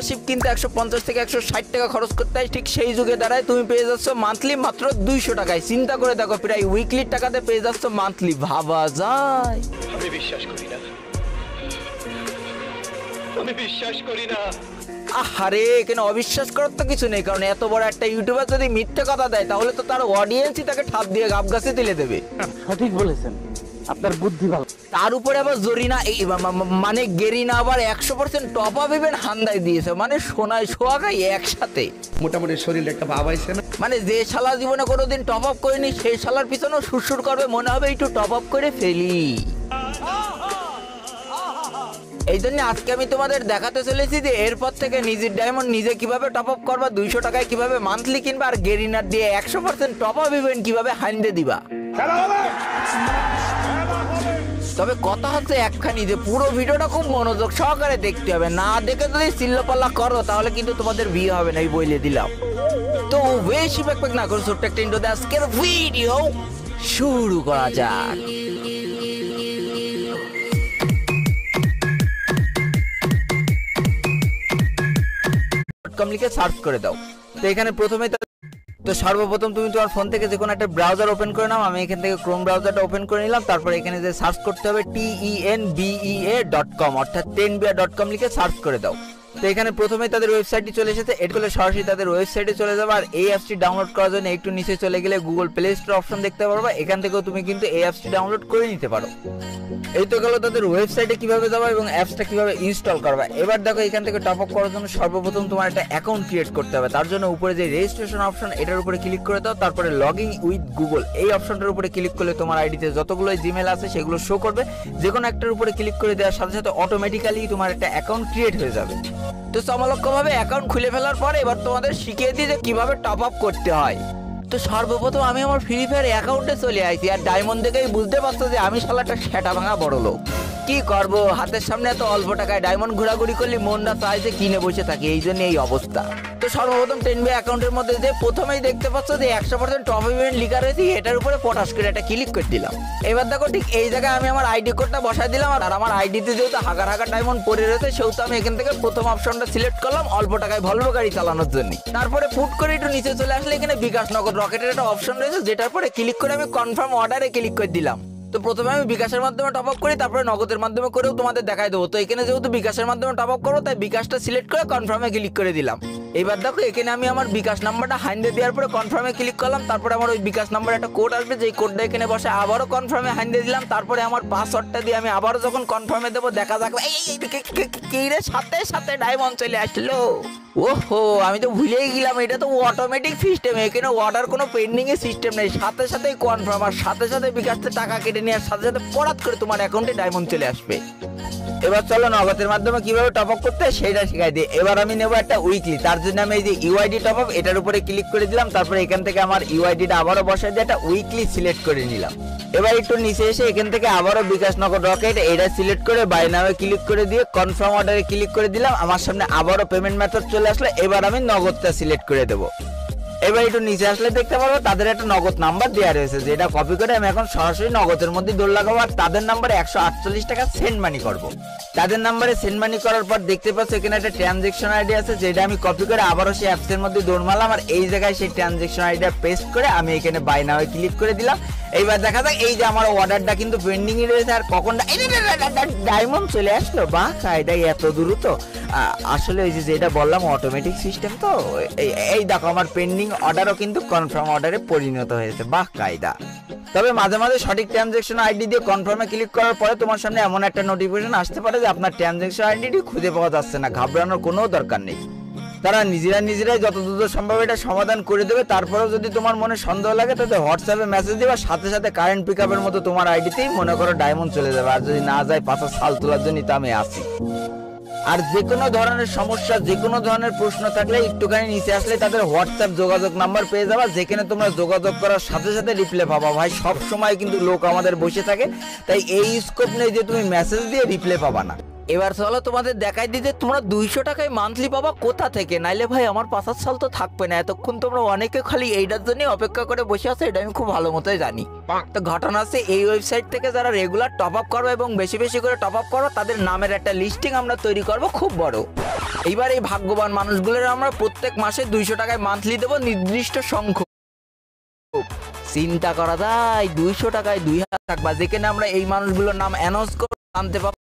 Membership কিনতে 150 থেকে 160 টাকা খরচ করতে হয়, ঠিক সেই যুগে দাঁড়ায় তুমি পেয়ে যাচ্ছ মান্থলি মাত্র 200 টাকায়। চিন্তা করে দেখো, প্রায় উইকলি টাকাতে পেয়ে যাচ্ছ মান্থলি, ভাবা যায়? আমি বিশ্বাস করি না, আমি বিশ্বাস করি না। আরে এখানে অবিশ্বাস করার তো কিছু নেই, কারণ এত বড় একটা ইউটিউবার যদি মিথ্যে কথা দেয় তাহলে তো তার অডিয়েন্সই তাকে ঠাপ দিয়ে গাব গাছে তুলে দেবে। সঠিক বলেছেন, আপনার বুদ্ধি ভালো। তার উপরে আবার জরিনা মানে গেরিনা আবার 100% টপ আপ ইভেন্ট হান্দায় দিয়েছে, মানে সোনায় সোহাগাই একসাথে। মোটামুটি শরীরে একটা ভাব আইছে না, মানে যে শালা জীবনে কোনোদিন টপ আপ করেনি সেই শালার পিছনেও সুরসুর করবে, মনে হবে একটু টপ আপ করে ফেলি। এই জন্য আজকে আমি তোমাদের দেখাতে চলেছি যে এরপর থেকে নিজের ডায়মন্ড নিজে কিভাবে টপ আপ করবা, 200 টাকায় কিভাবে মান্থলি কিনবা, আর গেরিনার দিয়ে 100% টপ আপ ইভেন্ট কিভাবে হাইন্দে দিবা। তবে কথা হচ্ছে একখানি, যে পুরো ভিডিওটা খুব মনোযোগ সহকারে দেখতে হবে, না দেখে যদি চিল্লাপাল্লা করো তাহলে কিন্তু তোমাদের বিয়ে হবে না, এই বলে দিলাম। তো বেশি ব্যাকপ্যাক না করে ছোট্ট একটা ইন্ট্রো দিয়ে আজকের ভিডিও শুরু করা যাক। লিখে সার্চ করে দাও। তো এখানে প্রথমে তো সর্বপ্রথম তুমি তোমার ফোন থেকে যে কোনো একটা ব্রাউজার ওপেন করে নাও। আমি এখান থেকে ক্রোম ব্রাউজারটা ওপেন করে নিলাম। তারপর এখানে যে সার্চ করতে হবে tenbea.com অর্থাৎ tenbea.com লিখে সার্চ করে দাও। তো এখানে প্রথমে তাদের ওয়েবসাইটটি চলে এসেছে, এটা হলে সরাসরি তাদের ওয়েবসাইটে চলে যাবে। আর এই অ্যাপসটি ডাউনলোড করার জন্য একটু নিচে চলে গেলে গুগল প্লে স্টোর অপশন দেখতে পারবা, এখান থেকেও তুমি কিন্তু এই অ্যাপসটি ডাউনলোড করে নিতে পারো। এই তো গেল তাদের ওয়েবসাইটে কিভাবে যাবা এবং অ্যাপসটা কিভাবে ইনস্টল করবা। এবার দেখো এখান থেকে টপ আপ করার জন্য সর্বপ্রথম তোমার একটা অ্যাকাউন্ট ক্রিয়েট করতে হবে। তার জন্য উপরে যে রেজিস্ট্রেশন অপশন এটার উপরে ক্লিক করে দাও, তারপরে লগইন উইথ গুগল এই অপশনটার উপরে ক্লিক করলে তোমার আইডিতে যতগুলো জিমেল আছে সেগুলো শো করবে। যে কোনো একটার উপরে ক্লিক করে দেওয়ার সাথে সাথে অটোমেটিক্যালি তোমার একটা অ্যাকাউন্ট ক্রিয়েট হয়ে যাবে। তো চমলক্ষভাবে অ্যাকাউন্ট খুলে ফেলার পরে এবার তোমাদের শিখিয়ে দিই যে কিভাবে টপ আপ করতে হয়। তো সর্বপ্রথম আমি আমার ফ্রি ফায়ার অ্যাকাউন্টে চলে আসি, আর ডায়মন্ড দেখেই বুঝতে পারছো যে আমি শালাটা সেটা ভাঙা বড় লোক। কি করবো, হাতের সামনে এত অল্প টাকায় ডায়মন্ড ঘোরাঘুরি করলে মনটা চাইছে কিনে বসে থাকি, এই জন্য এই অবস্থা। তো সর্বপ্রথম tenbea অ্যাকাউন্টের মধ্যে যে প্রথমেই দেখতে পাচ্ছ যে 100% টপ ইভেন্ট লিখা রয়েছে, এটার উপরে পটাশ করে একটা ক্লিক করে দিলাম। এবার দেখো ঠিক এই জায়গায় আমি আমার আইডি কোডটা বসাই দিলাম, আর আমার আইডিতে যেহেতু হাজার হাজার ডায়মন্ড পড়ে রয়েছে সেহেতু আমি এখান থেকে প্রথম অপশনটা সিলেক্ট করলাম অল্প টাকায় ভলভো গাড়ি চালানোর জন্য। তারপরে ফুট করে একটু নিচে চলে আসলে এখানে বিকাশ নগদ রকেটের একটা অপশন রয়েছে, যেটার পরে ক্লিক করে আমি কনফার্ম অর্ডারে ক্লিক করে দিলাম। তো প্রথমে আমি বিকাশের মাধ্যমে টপ আপ করি, তারপরে নগদের মাধ্যমে করেও তোমাদের দেখাই দেবো। তো এখানে যেহেতু বিকাশের মাধ্যমে টপ আপ করবো তাই বিকাশটা সিলেক্ট করে কনফার্মে ক্লিক করে দিলাম। এবার দেখো এখানে আমি আমার বিকাশ নাম্বারটা হাইন্দে দেওয়ার পরে কনফার্মে ক্লিক করলাম। তারপরে আমার ওই বিকাশ নাম্বার একটা কোড আসবে, যেই কোডটা এখানে বসে আবারও কনফার্মে হাইন্দে দিলাম। তারপরে আমার পাসওয়ার্ডটা দিয়ে আমি আবারও যখন কনফার্মে দেবো দেখা যাক এই রে সাথে সাথে ডায়মন্ড চলে আসলো। ওহো, আমি তো ভুলেই গেলাম, এটা তো অটোমেটিক সিস্টেম, এখানে অর্ডার কোনো পেন্ডিং এর সিস্টেম নেই, সাথে সাথেই কনফার্ম, আর সাথে সাথে বিকাশতে টাকা কেটে নেওয়ার সাথে সাথে পড়াত করে তোমার অ্যাকাউন্টে ডায়মন্ড চলে আসবে। এবার চলো নগদের মাধ্যমে কিভাবে টপ আপ করতে হয় সেটা শিখাই দিই। এবার আমি নেবো একটা উইকলি, তার জন্য আমি এই যে ইউআইডি টপ আপ এটার উপরে ক্লিক করে দিলাম। তারপরে এখান থেকে আমার ইউআইডিটা আবারও বসাই দিয়ে একটা উইকলি সিলেক্ট করে নিলাম। এবার একটু নিচে এসে এখান থেকে আবারও বিকাশ নগদ রকেট এটা সিলেক্ট করে বাই নামে ক্লিক করে দিয়ে কনফার্ম অর্ডারে ক্লিক করে দিলাম। আমার সামনে আবারও পেমেন্ট মেথড চলে আসলো, এবার আমি নগদটা সিলেক্ট করে দেবো। এবার একটু নিচে আসলে দেখতে পারবো তাদের একটা নগদ নাম্বার দেওয়া রয়েছে, যেটা কপি করে আমি এখন সরাসরি নগদের মধ্যে দৌড় লাগাবো, আর তাদের নাম্বারে 148 টাকা সেন্ড মানি করবো। তাদের নাম্বারে সেন্ড মানি করার পর দেখতে পাচ্ছ এখানে একটা ট্রানজেকশন আইডি আছে, যেটা আমি কপি করে আবারও সেই অ্যাপসের মধ্যে দৌড় মারলাম, আর এই জায়গায় সেই ট্রানজেকশন আইডিটা পেস্ট করে আমি এখানে বাই নাও ক্লিক করে দিলাম। এইবার দেখা যাক এই যে আমার অর্ডারটা কিন্তু পেন্ডিং এ রয়েছে, আর কখন ডায়মন্ড চলে আসলো। বাহ, কায়দাই এত দ্রুত। আসলে ওই যে যেটা বললাম অটোমেটিক সিস্টেম, তো এই দেখো আমার পেন্ডিং অর্ডারও কিন্তু কনফার্ম অর্ডারে পরিণত হয়েছে। বাহ, কায়দা। তবে মাঝে মাঝে সঠিক ট্রানজেকশন আইডি দিয়ে কনফার্মে ক্লিক করার পরে তোমার সামনে এমন একটা নোটিফিকেশন আসতে পারে যে আপনার ট্রানজেকশন আইডিটি খুঁজে পাওয়া যাচ্ছে না। ঘাবড়ানোর কোনো দরকার নেই, তারা নিজেরাই যত দ্রুত সম্ভব এটা সমাধান করে দেবে। তারপরেও যদি তোমার মনে সন্দেহ লাগে তাহলে হোয়াটসঅ্যাপে মেসেজ দেবে, সাথে সাথে কারেন্ট পিক আপের মতো তোমার আইডিতেই মনে করো ডায়মন্ড চলে যাবে। আর যদি না যায় পাশা সাল তোলার জন্য তো আমি আসি। আর যে কোনো ধরনের সমস্যা, যে কোনো ধরনের প্রশ্ন থাকলে একটুখানি নিচে আসলে তাদের হোয়াটসঅ্যাপ যোগাযোগ নাম্বার পেয়ে যাবা, যেখানে তোমরা যোগাযোগ করার সাথে সাথে রিপ্লাই পাবা। ভাই সব সময় কিন্তু লোক আমাদের বসে থাকে, তাই এই স্কোপ নেই যে তুমি মেসেজ দিয়ে রিপ্লাই পাবা না। এবার চলো তোমাদের দেখাই দিতে তোমরা 200 টাকায় মান্থলি পাবা কোথা থেকে, নাইলে ভাই আমার 5 সাল তো থাকবে না। এতক্ষণ তোমরা অনেকে খালি এইটার জন্য অপেক্ষা করে বসে আছে, এটা আমি খুব ভালো মতোই জানি। তো ঘটনা আছে, এই ওয়েবসাইট থেকে যারা রেগুলার টপ আপ করবে এবং বেশি বেশি করে টপ আপ করো তাদের নামের একটা লিস্টিং আমরা তৈরি করব খুব বড়। এইবার এই ভাগ্যবান মানুষগুলোর আমরা প্রত্যেক মাসে 200 টাকায় মান্থলি দেবো নির্দিষ্ট সংখ্যক। চিন্তা করা যায় 200 টাকায় 2000 থাকবা, যেখানে আমরা এই মানুষগুলোর নাম অ্যানাউন্স করে জানতে পারবো